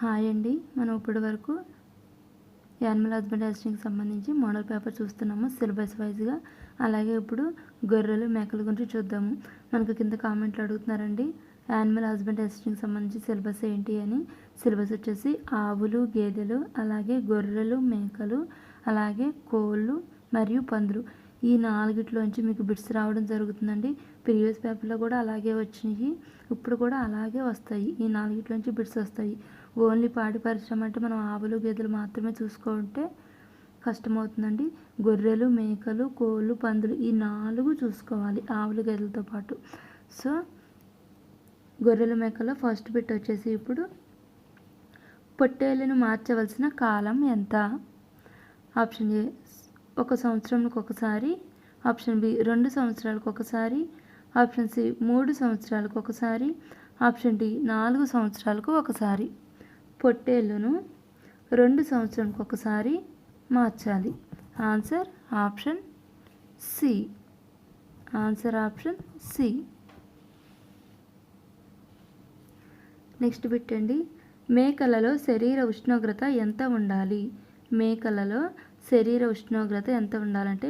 Hi అండి. మనం ఇప్పటి వరకు యానిమల్ హస్బెండరీకి సంబంధించి మోడల్ పేపర్ చూస్తున్నాము సిలబస్ వైజ్గా. అలాగే ఇప్పుడు గొర్రెలు మేకల గురించి చూద్దాము. మనకు కింద కామెంట్లు అడుగుతున్నారండి, యానిమల్ హస్బెండరీకి సంబంధించి సిలబస్ ఏంటి అని. సిలబస్ వచ్చేసి ఆవులు, గేదెలు, అలాగే గొర్రెలు, మేకలు, అలాగే కోళ్ళు మరియు పందులు, ఈ నాలుగిట్లోంచి మీకు బిట్స్ రావడం జరుగుతుందండి. ప్రీవియస్ పేపర్లో కూడా అలాగే వచ్చినాయి, ఇప్పుడు కూడా అలాగే వస్తాయి. ఈ నాలుగిట్లోంచి బిట్స్ వస్తాయి. ఓన్లీ పాడి పరిశ్రమ అంటే మనం ఆవులు, గేదెలు మాత్రమే చూసుకుంటే కష్టమవుతుందండి. గొర్రెలు, మేకలు, కోళ్ళు, పందులు, ఈ 4 చూసుకోవాలి ఆవులు, గేదెలతో పాటు. సో గొర్రెలు, మేకలో ఫస్ట్ బిట్ వచ్చేసి ఇప్పుడు పొట్టేళ్ళను మార్చవలసిన కాలం ఎంత? ఆప్షన్ ఏ 1 సంవత్సరానికి ఒకసారి, ఆప్షన్ బి 2 సంవత్సరాలకు ఒకసారి, ఆప్షన్ సి 3 సంవత్సరాలకు ఒకసారి, ఆప్షన్ డి 4 సంవత్సరాలకు ఒకసారి. పొట్టేళ్ళను 2 సంవత్సరాలకు ఒకసారి మార్చాలి. Answer option C. Answer option C. Next పెట్టండి, మేకలలో శరీర ఉష్ణోగ్రత ఎంత ఉండాలి? మేకలలో శరీర ఉష్ణోగ్రత ఎంత ఉండాలంటే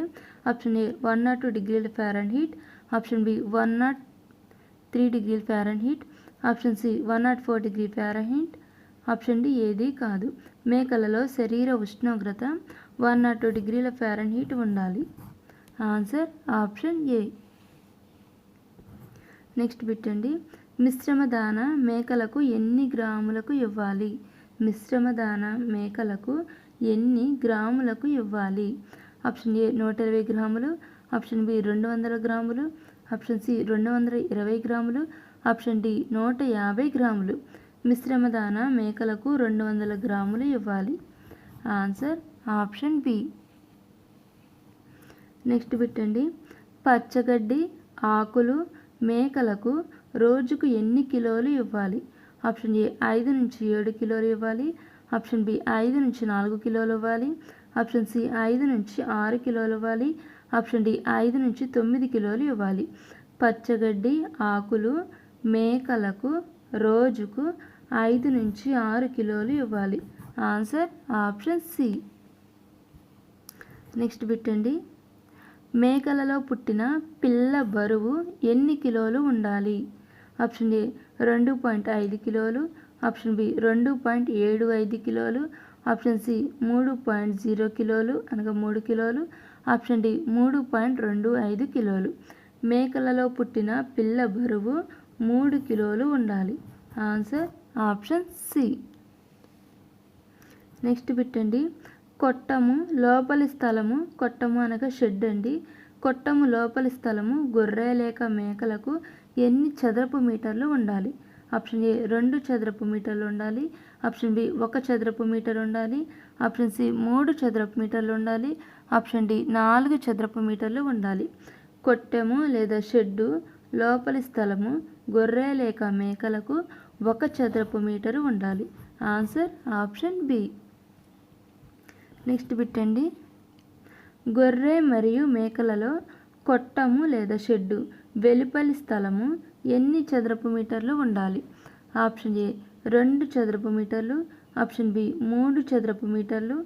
ఆప్షన్ ఏ 102 డిగ్రీల ఫారెన్హీట్, ఆప్షన్ బి 103 డిగ్రీల Fahrenheit, option C 104 degree Fahrenheit, option D ఏది కాదు. మేకలలో శరీర ఉష్ణోగ్రత 102 డిగ్రీల ఫారెన్హీట్ ఉండాలి. Answer option A. నెక్స్ట్ పెట్టండి, మిశ్రమ దాన మేకలకు ఎన్ని గ్రాములకు ఇవ్వాలి? మిశ్రమ దాన మేకలకు ఎన్ని గ్రాములకు ఇవ్వాలి? ఆప్షన్ ఏ 120 గ్రాములు, ఆప్షన్ బి 200 గ్రాములు, ఆప్షన్ సి 220 గ్రాములు, ఆప్షన్ డి 150 గ్రాములు. మిశ్రమ దాన మేకలకు 200 గ్రాములు ఇవ్వాలి. Answer option B. నెక్స్ట్ పెట్టండి, పచ్చగడ్డి ఆకులు మేకలకు రోజుకు ఎన్ని కిలోలు ఇవ్వాలి? ఆప్షన్ ఏ 5 నుంచి 7 కిలోలు ఇవ్వాలి, ఆప్షన్ బి 5 నుంచి 4 కిలోలు ఇవ్వాలి, ఆప్షన్ సి 5 నుంచి 6 కిలోలు ఇవ్వాలి, ఆప్షన్ డి 5 నుంచి 9 కిలోలు ఇవ్వాలి. పచ్చగడ్డి ఆకులు మేకలకు రోజుకు 5 నుంచి 6 కిలోలు ఇవ్వాలి. Answer option C. నెక్స్ట్ పెట్టండి, మేకలలో పుట్టిన పిల్ల బరువు ఎన్ని కిలోలు ఉండాలి? ఆప్షన్ ఏ 2.5 కిలోలు, ఆప్షన్ బి 2.75 కిలోలు, ఆప్షన్ సి 3.0 కిలోలు అనగా 3 కిలోలు, ఆప్షన్ డి 3.25 కిలోలు. మేకలలో పుట్టిన పిల్ల బరువు 3 కిలోలు ఉండాలి. Answer option C. నెక్స్ట్ పెట్టండి, కొట్టము లోపలి స్థలము, కొట్టము అనగా షెడ్ అండి. కొట్టము లోపలి స్థలము గొర్రె లేక మేకలకు ఎన్ని చదరపు మీటర్లు ఉండాలి? ఆప్షన్ ఏ 2 చదరపు మీటర్లు ఉండాలి, ఆప్షన్ బి 1 చదరపు మీటర్ ఉండాలి, ఆప్షన్ సి 3 చదరపు మీటర్లు ఉండాలి, ఆప్షన్ డి 4 చదరపు మీటర్లు ఉండాలి. కొట్టెము లేదా షెడ్డు లోపలి స్థలము గొర్రె లేక మేకలకు 1 చదరపు మీటరు ఉండాలి. Answer option B. నెక్స్ట్ పెట్టండి, గొర్రె మరియు మేకలలో కొట్టము లేదా షెడ్డు వెలుపలి స్థలము ఎన్ని చదరపు మీటర్లు ఉండాలి? ఆప్షన్ ఏ 2 చదరపు మీటర్లు, ఆప్షన్ బి 3 చదరపు మీటర్లు,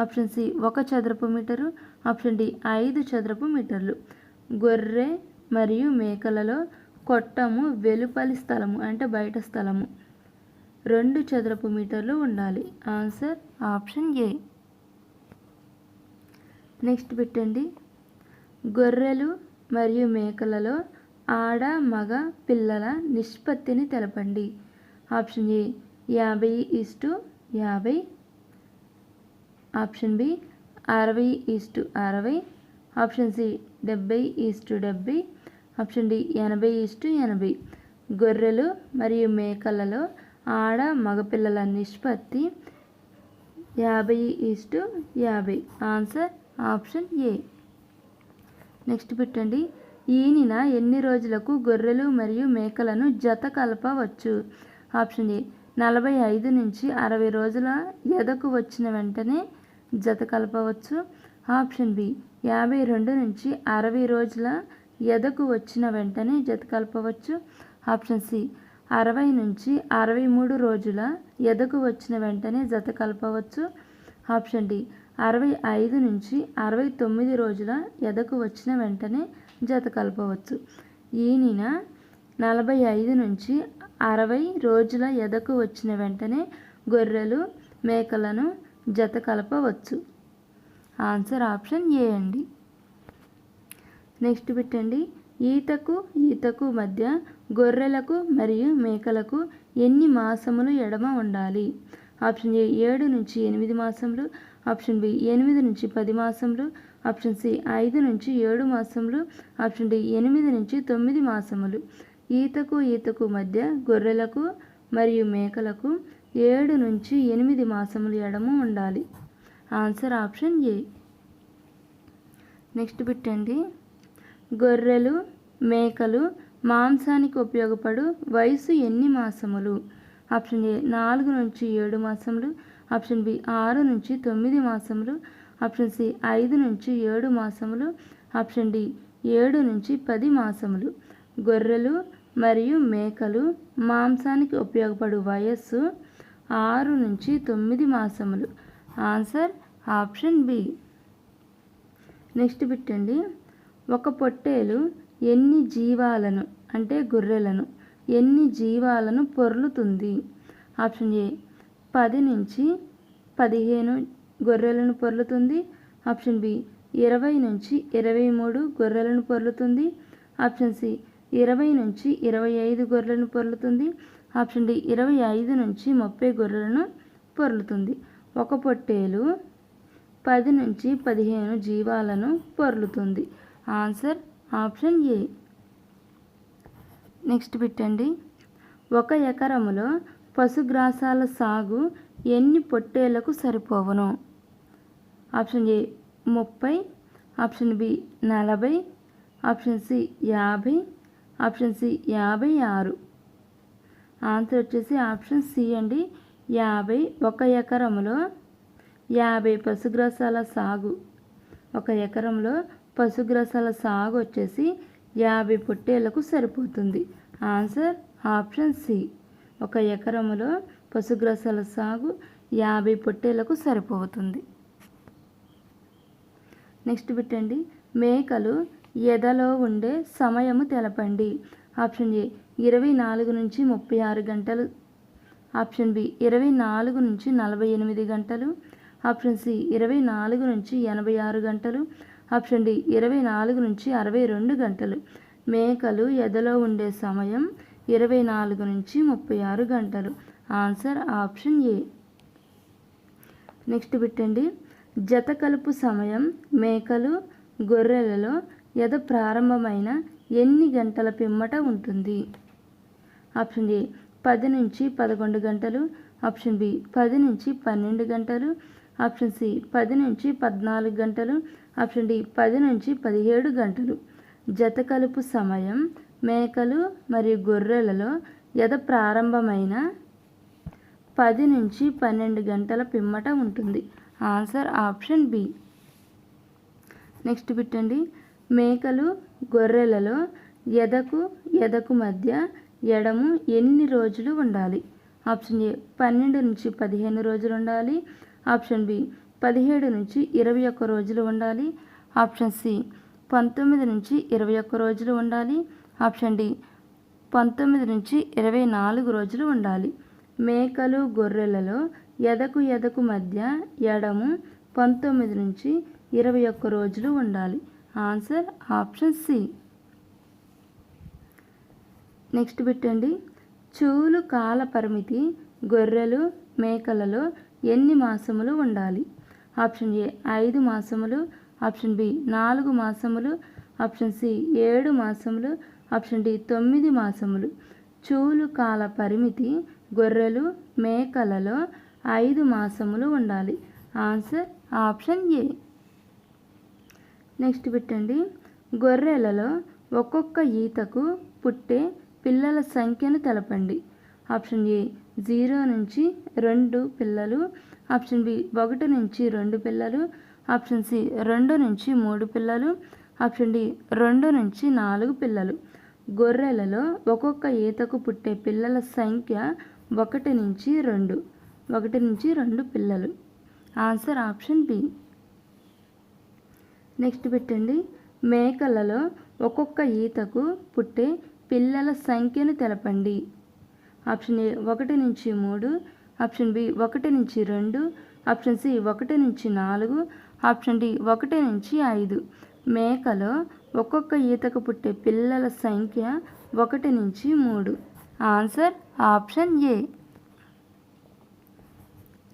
ఆప్షన్ సి 1 చదరపు మీటరు, ఆప్షన్ డి 5 చదరపు మీటర్లు. గొర్రె మరియు మేకలలో కొట్టము వెలుపలి స్థలము అంటే బయట స్థలము 2 చదరపు మీటర్లు ఉండాలి. Answer option A. నెక్స్ట్ పెట్టండి, గొర్రెలు మరియు మేకలలో ఆడ మగ పిల్లల నిష్పత్తిని తెలపండి. Option A 50:50, option B 60:60, option C 70:70, option D 80:80. గొర్రెలు మరియు మేకలలో ఆడ మగ పిల్లల నిష్పత్తి 50:50. Answer option A. నెక్స్ట్ పెట్టండి, ఈనిన ఎన్ని రోజులకు గొర్రెలు మరియు మేకలను జత కలపవచ్చు? ఆప్షన్ ఏ 45 నుంచి 60 రోజుల ఎదకు వచ్చిన వెంటనే జత కలపవచ్చు, ఆప్షన్ బి 52 నుంచి 60 రోజుల ఎదకు వచ్చిన వెంటనే జత కలపవచ్చు, ఆప్షన్ సి 60 నుంచి 63 రోజుల ఎదకు వచ్చిన వెంటనే జత కలపవచ్చు. ఆప్షన్ డి 65 నుంచి 69 రోజుల ఎదకు వచ్చిన వెంటనే జత కలపవచ్చు. ఈనిన 45 నుంచి 60 రోజుల ఎదకు వచ్చిన వెంటనే గొర్రెలు మేకలను జత కలపవచ్చు. ఆన్సర్ ఆప్షన్ ఏ అండి. నెక్స్ట్ పెట్టండి, ఈతకు మధ్య గొర్రెలకు మరియు మేకలకు ఎన్ని మాసములు ఎడమ ఉండాలి? ఆప్షన్ ఏ 7 నుంచి 8 మాసములు, ఆప్షన్ బి 8 నుంచి 10 మాసములు, ఆప్షన్ సి 5 నుంచి 7 మాసములు, ఆప్షన్ డి 8 నుంచి 9 మాసములు. ఈతకు మధ్య గొర్రెలకు మరియు మేకలకు 7 నుంచి 8 మాసములు ఎడమ ఉండాలి. Answer option A. నెక్స్ట్ పెట్టండి, గొర్రెలు మేకలు మాంసానికి ఉపయోగపడు వయసు ఎన్ని మాసములు? ఆప్షన్ ఏ 4 నుంచి 7 మాసములు, ఆప్షన్ బి 6 నుంచి 9 మాసములు, ఆప్షన్ సి 5 నుంచి 7 మాసములు, ఆప్షన్ డి 7 నుంచి 10 మాసములు. గొర్రెలు మరియు మేకలు మాంసానికి ఉపయోగపడు వయస్సు 6 నుంచి 9 మాసములు. Answer option B. నెక్స్ట్ పెట్టండి, ఒక పొట్టేలు ఎన్ని జీవాలను అంటే గొర్రెలను ఎన్ని జీవాలను పొర్లుతుంది? ఆప్షన్ ఏ 10 నుంచి 15 గొర్రెలను పొర్లుతుంది, ఆప్షన్ బి 20 నుంచి 23 గొర్రెలను పొర్లుతుంది, ఆప్షన్ సి 20 నుంచి 25 గొర్రెలను పొర్లుతుంది, ఆప్షన్ డి 25 నుంచి 30 గొర్రెలను పొర్లుతుంది. ఒక పొట్టేలు 10 నుంచి 15 జీవాలను పొర్లుతుంది. Answer option A. నెక్స్ట్ పెట్టండి, 1 ఎకరములో పశుగ్రాసాల సాగు ఎన్ని పొట్టేళ్లకు సరిపోవును? Option A 30, option B 40, option C 50, option C 56. Answer వచ్చేసి ఆప్షన్ సి అండి, 50. 1 ఎకరంలో 50 పశుగ్రాసాల సాగు, 1 ఎకరంలో పశుగ్రాసాల సాగు వచ్చేసి 50 పొట్టేళ్లకు సరిపోతుంది. Answer option C. 1 ఎకరంలో పశుగ్రాసాల సాగు 50 పొట్టేళ్లకు సరిపోతుంది. నెక్స్ట్ పెట్టండి, మేకలు ఎదలో ఉండే సమయము తెలపండి. ఆప్షన్ ఏ 24 నుంచి 36 గంటలు, ఆప్షన్ బి 24 నుంచి 48 గంటలు, ఆప్షన్ సి 24 నుంచి 86 గంటలు, ఆప్షన్ డి 24 నుంచి 62 గంటలు. మేకలు ఎదలో ఉండే సమయం 24 నుంచి 36 గంటలు. Answer option A. నెక్స్ట్ పెట్టండి, జత కలుపు సమయం మేకలు గొర్రెలలో ఎద ప్రారంభమైన ఎన్ని గంటల పిమ్మట ఉంటుంది? ఆప్షన్ ఏ 10 నుంచి 11 గంటలు, ఆప్షన్ బి 10 నుంచి 12 గంటలు, ఆప్షన్ సి 10 నుంచి 14 గంటలు, ఆప్షన్ డి 10 నుంచి 17 గంటలు. జత కలుపు సమయం మేకలు మరియు గొర్రెలలో ఎద ప్రారంభమైన 10 నుంచి 12 గంటల పిమ్మట ఉంటుంది. Answer option B. నెక్స్ట్ పెట్టండి, మేకలు గొర్రెలలో ఎదకు మధ్య ఎడము ఎన్ని రోజులు ఉండాలి? ఆప్షన్ ఏ 12 నుంచి 15 రోజులు ఉండాలి, ఆప్షన్ బి 17 నుంచి 21 రోజులు ఉండాలి, ఆప్షన్ సి 19 నుంచి 21 రోజులు ఉండాలి, ఆప్షన్ డి 19 నుంచి 24 రోజులు ఉండాలి. మేకలు గొర్రెలలో ఎదకు మధ్య ఎడము 19 నుంచి 21 రోజులు ఉండాలి. Answer option C. నెక్స్ట్ పెట్టండి, చూలు కాల పరిమితి గొర్రెలు మేకలలో ఎన్ని మాసములు ఉండాలి? ఆప్షన్ ఏ 5 మాసములు, ఆప్షన్ బి 4 మాసములు, ఆప్షన్ సి 7 మాసములు, ఆప్షన్ డి 9 మాసములు. చూలు కాల పరిమితి గొర్రెలు మేకలలో 5 మాసములు ఉండాలి. Answer option A. నెక్స్ట్ పెట్టండి, గొర్రెలలో ఒక్కొక్క ఈతకు పుట్టే పిల్లల సంఖ్యను తెలపండి. ఆప్షన్ ఏ 0 నుంచి 2 పిల్లలు, ఆప్షన్ బి 1 నుంచి 2 పిల్లలు, ఆప్షన్ సి 2 నుంచి 3 పిల్లలు, ఆప్షన్ డి 2 నుంచి 4 పిల్లలు. గొర్రెలలో ఒక్కొక్క ఈతకు పుట్టే పిల్లల సంఖ్య 1 నుంచి 2. 1 నుంచి 2 పిల్లలు. Answer option B. నెక్స్ట్ పెట్టండి. మేకలలో ఒక్కొక్క ఈతకు పుట్టే పిల్లల సంఖ్యను తెలపండి. ఆప్షన్ ఏ 1 నుంచి 3, ఆప్షన్ బి 1 నుంచి 2, ఆప్షన్ సి 1 నుంచి 4, ఆప్షన్ డి 1 నుంచి 5. మేకలో ఒక్కొక్క ఈతకు పుట్టే పిల్లల సంఖ్య 1 నుంచి 3. Answer option A.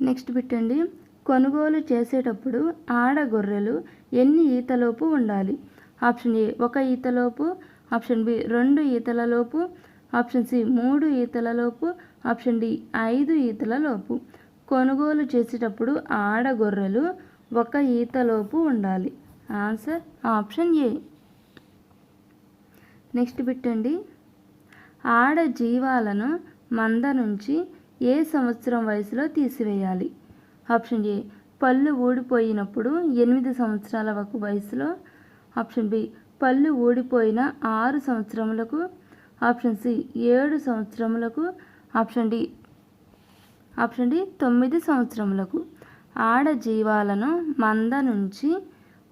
నెక్స్ట్ పెట్టండి. కొనుగోలు చేసేటప్పుడు ఆడ గొర్రెలు ఎన్ని ఈతలోపు ఉండాలి? ఆప్షన్ ఏ 1 ఈతలోపు, ఆప్షన్ బి 2 ఈతలలోపు, ఆప్షన్ సి 3 ఈతలలోపు, ఆప్షన్ డి 5 ఈతలలోపు. కొనుగోలు చేసేటప్పుడు ఆడ గొర్రెలు 1 ఈతలోపు ఉండాలి. Answer option A. నెక్స్ట్ పెట్టండి. ఆడ జీవాలను మంద నుంచి ఏ సంవత్సరం వయసులో తీసివేయాలి? ఆప్షన్ ఏ పళ్ళు ఊడిపోయినప్పుడు 8 సంవత్సరాల వయసులో, ఆప్షన్ బి పళ్ళు ఊడిపోయిన 6 సంవత్సరములకు, ఆప్షన్ సి 7 సంవత్సరములకు, ఆప్షన్ డి 9 సంవత్సరములకు. ఆడ జీవాలను మంద నుంచి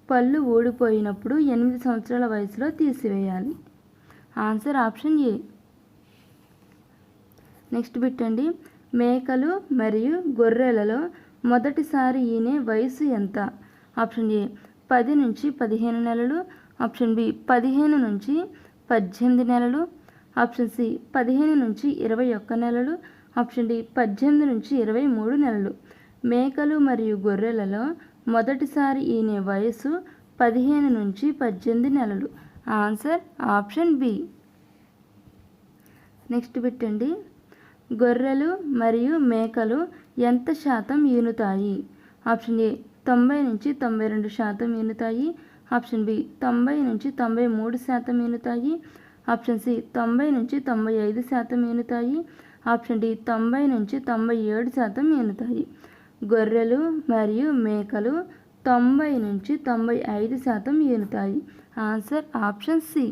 పళ్ళు ఊడిపోయినప్పుడు 8 సంవత్సరాల వయసులో తీసివేయాలి. Answer option A. నెక్స్ట్ పెట్టండి. మేకలు మరియు గొర్రెలలో మొదటిసారి ఈనే వయసు ఎంత? ఆప్షన్ ఏ 10 నుంచి 15 నెలలు, ఆప్షన్ బి 15 నుంచి 18 నెలలు, ఆప్షన్ సి 15 నుంచి 21 నెలలు, ఆప్షన్ డి 18 నుంచి 23 నెలలు. మేకలు మరియు గొర్రెలలో మొదటిసారి ఈనే వయసు 15 నుంచి 18 నెలలు. Answer option B. నెక్స్ట్ పెట్టండి. గొర్రెలు మరియు మేకలు ఎంత శాతం ఈనుతాయి? ఆప్షన్ ఏ 90 నుంచి 92% ఈనుతాయి, ఆప్షన్ బి 90 నుంచి 93% ఈనుతాయి, ఆప్షన్ సి 90 నుంచి 95% ఈనుతాయి, ఆప్షన్ డి 90 నుంచి 97% ఈనుతాయి. గొర్రెలు మరియు మేకలు 90 నుంచి 95% ఈనుతాయి. Answer option C.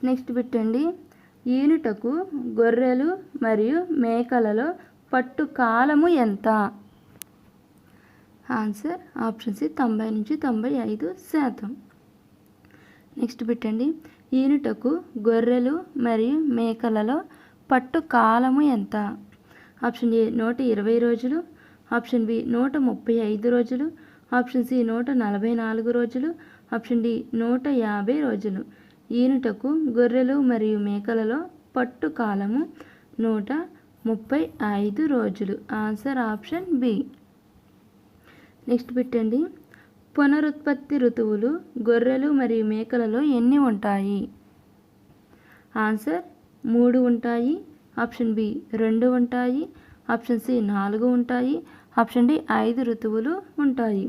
నెక్స్ట్ పెట్టండి. ఈనుటకు గొర్రెలు మరియు మేకలలో పట్టు కాలము ఎంత? ఆన్సర్ ఆప్షన్ సి 90 నుంచి 95%. నెక్స్ట్ పెట్టండి. ఈనుటకు గొర్రెలు మరియు మేకలలో పట్టు కాలము ఎంత? ఆప్షన్ ఏ 120 రోజులు, ఆప్షన్ బి 135 రోజులు, ఆప్షన్ సి 144 రోజులు, ఆప్షన్ డి 150 రోజులు. ఈనుటకు గొర్రెలు మరియు మేకలలో పట్టు కాలము 135 రోజులు. Answer option B. నెక్స్ట్ పెట్టండి. పునరుత్పత్తి ఋతువులు గొర్రెలు మరియు మేకలలో ఎన్ని ఉంటాయి? ఆన్సర్ 3 ఉంటాయి, ఆప్షన్ బి 2 ఉంటాయి, ఆప్షన్ సి 4 ఉంటాయి, ఆప్షన్ డి 5 ఋతువులు ఉంటాయి.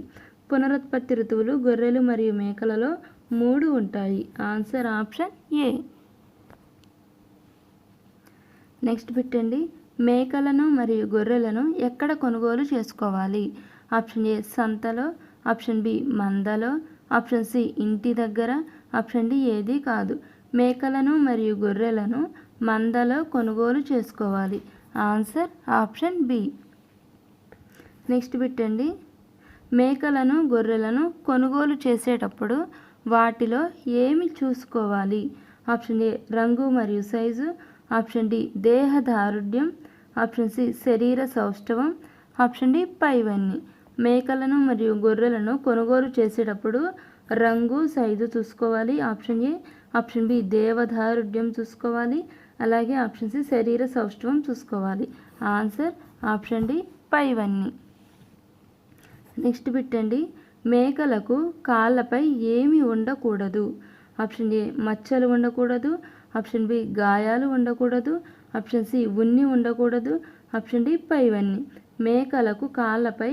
పునరుత్పత్తి ఋతువులు గొర్రెలు మరియు మేకలలో 3 ఉంటాయి. Answer option A. నెక్స్ట్ పెట్టండి. మేకలను మరియు గొర్రెలను ఎక్కడ కొనుగోలు చేసుకోవాలి? ఆప్షన్ ఏ సంతలో, ఆప్షన్ బి మందలో, ఆప్షన్ సి ఇంటి దగ్గర, ఆప్షన్ డి ఏది కాదు. మేకలను మరియు గొర్రెలను మందలో కొనుగోలు చేసుకోవాలి. Answer option B. నెక్స్ట్ పెట్టండి. మేకలను గొర్రెలను కొనుగోలు చేసేటప్పుడు వాటిలో ఏమి చూసుకోవాలి? ఆప్షన్ ఏ రంగు మరియు సైజు, ఆప్షన్ డి దేహ దారుఢ్యం, ఆప్షన్ సి శరీర సౌష్ఠవం, ఆప్షన్ డి పైవన్నీ. మేకలను మరియు గొర్రెలను కొనుగోలు చేసేటప్పుడు రంగు సైజు చూసుకోవాలి. ఆప్షన్ ఏ, ఆప్షన్ బి దేవదారుఢ్యం చూసుకోవాలి, అలాగే ఆప్షన్ సి శరీర సౌష్ఠవం చూసుకోవాలి. ఆన్సర్ ఆప్షన్ డి పైవన్నీ. నెక్స్ట్ పెట్టండి. మేకలకు కాళ్ళపై ఏమి ఉండకూడదు? ఆప్షన్ ఏ మచ్చలు ఉండకూడదు, ఆప్షన్ బి గాయాలు ఉండకూడదు, ఆప్షన్ సి ఉన్ని ఉండకూడదు, ఆప్షన్ డి పైవన్నీ. మేకలకు కాళ్ళపై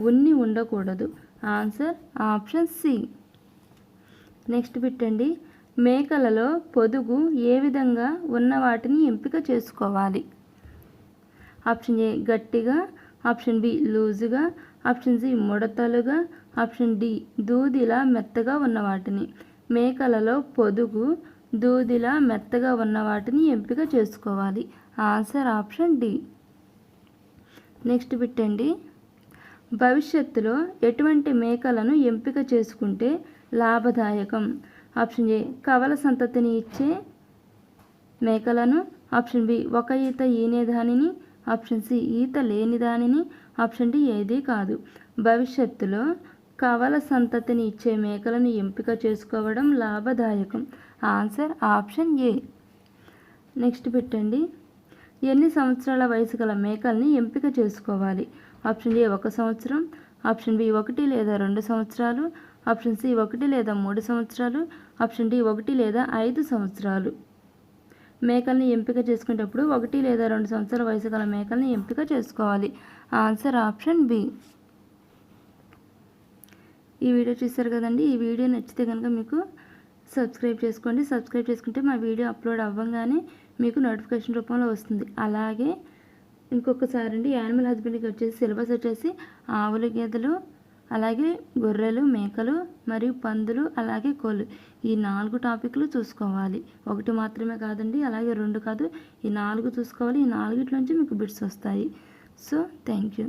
ఉన్ని ఉండకూడదు. Answer option C. నెక్స్ట్ పెట్టండి. మేకలలో పొదుగు ఏ విధంగా ఉన్న వాటిని ఎంపిక చేసుకోవాలి? ఆప్షన్ ఏ గట్టిగా, ఆప్షన్ బి లూజుగా, ఆప్షన్ సి ముడతలుగా, ఆప్షన్ డి దూదిలా మెత్తగా ఉన్న వాటిని. మేకలలో పొదుగు దూదిలా మెత్తగా ఉన్న వాటిని ఎంపిక చేసుకోవాలి. Answer option D. నెక్స్ట్ పెట్టండి. భవిష్యత్తులో ఎటువంటి మేకలను ఎంపిక చేసుకుంటే లాభదాయకం? ఆప్షన్ ఏ కవల సంతతిని ఇచ్చే మేకలను, ఆప్షన్ బి ఒక ఈత ఈనే దానిని, ఆప్షన్ సి ఈత లేని దానిని, ఆప్షన్ డి ఏది కాదు. భవిష్యత్తులో కవల సంతతిని ఇచ్చే మేకలను ఎంపిక చేసుకోవడం లాభదాయకం. Answer option A. నెక్స్ట్ పెట్టండి. ఎన్ని సంవత్సరాల వయసు గల మేకల్ని ఎంపిక చేసుకోవాలి? ఆప్షన్ ఏ 1 సంవత్సరం, ఆప్షన్ బి 1 లేదా 2 సంవత్సరాలు, ఆప్షన్ సి 1 లేదా 3 సంవత్సరాలు, ఆప్షన్ డి 1 లేదా 5 సంవత్సరాలు. మేకల్ని ఎంపిక చేసుకునేటప్పుడు 1 లేదా 2 సంవత్సరాల వయసు గల మేకల్ని ఎంపిక చేసుకోవాలి. Answer option B. ఈ వీడియో చూశారు కదండి. ఈ వీడియో నచ్చితే కనుక మీకు సబ్స్క్రైబ్ చేసుకోండి. సబ్స్క్రైబ్ చేసుకుంటే మా వీడియో అప్లోడ్ అవ్వగానే మీకు నోటిఫికేషన్ రూపంలో వస్తుంది. అలాగే ఇంకొకసారి అండి, యానిమల్ హస్బెండరీకి వచ్చేసి సిలబస్ వచ్చేసి ఆవులు, గేదెలు, అలాగే గొర్రెలు, మేకలు మరియు పందులు, అలాగే కోళ్ళు, ఈ 4 టాపిక్లు చూసుకోవాలి. 1 మాత్రమే కాదండి, అలాగే 2 కాదు, ఈ 4 చూసుకోవాలి. ఈ 4 నుంచి మీకు బిట్స్ వస్తాయి. So thank you.